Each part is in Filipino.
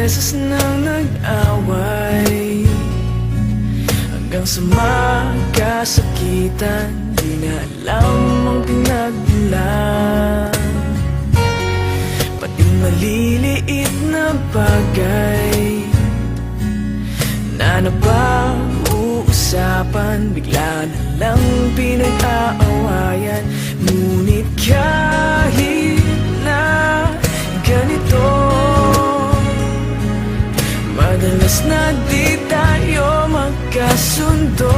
beses nang nag-away, hanggang sa magkasakitan. Di na alam ang pinagmulan, pati maliliit na bagay na napag-uusapan, bigla na lang pinag-aawayan. Ngunit kahit na ganito, madalas na di tayo magkasundo.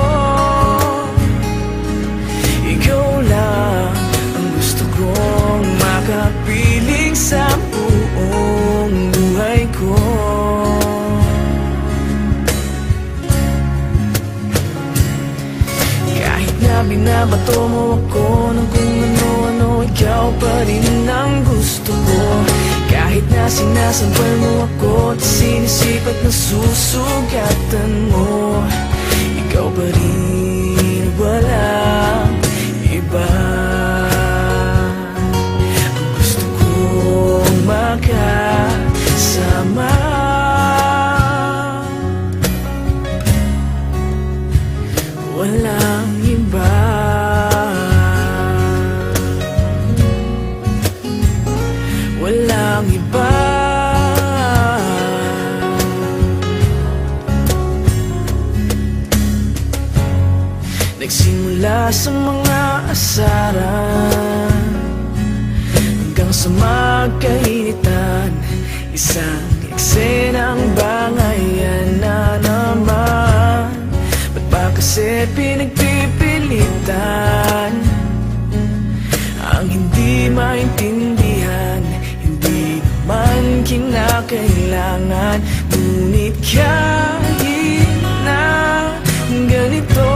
Ikaw lang ang gusto kong makapiling sa buong buhay ko. Kahit na binabato mo ako ng kung ano-ano, ikaw pa rin ang gusto ko. Kahit na sinasampal mo ako at sinisipat na susugatan mo, ikaw pa rin, walang iba. Ang gusto kong makasama, walang iba. Walang iba. Nagsimula sa mga asaran, hanggang sa magkainitan, isang eksenang bangayan na naman. Ba't ba kasi pinagpipilitan ang hindi maintindihan? Hindi naman kinakailangan. Ngunit kahit na ganito,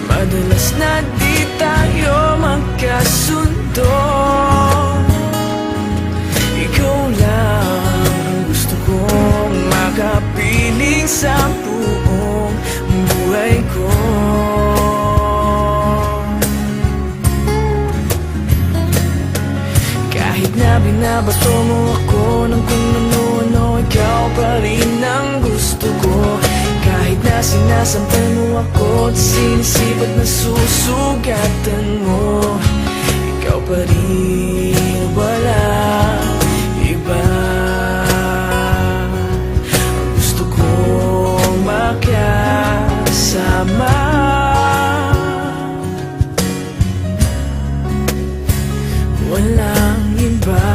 madalas na di tayo magkasundo. Ikaw lang ang gusto kong makapiling sa buong buhay ko. Kahit na binabato mo ako ng kung ano-ano, ikaw pa rin ang gusto ko. Kahit na sinasampal mo ako at sinisipat na susugatan mo, ikaw pa rin, walang iba. Ang gusto kong makasama, walang iba.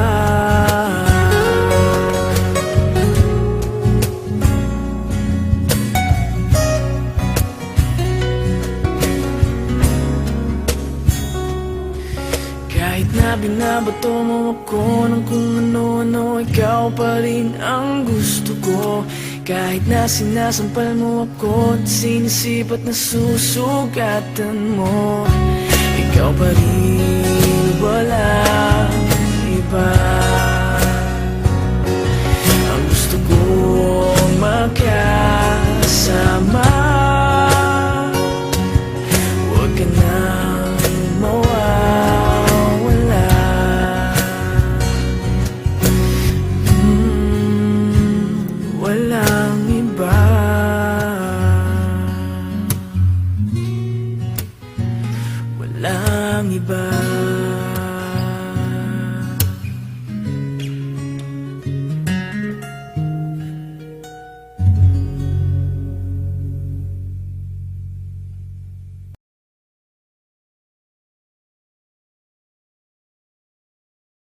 Kahit na binabato mo ako ng kung ano-ano, ikaw pa rin ang gusto ko. Kahit na sinasampal mo ako at sinisipat na susugatan mo, ikaw pa rin, walang iba. Ang gusto kong makasama, huwag ka nang mawawala. Walang iba. Walang iba.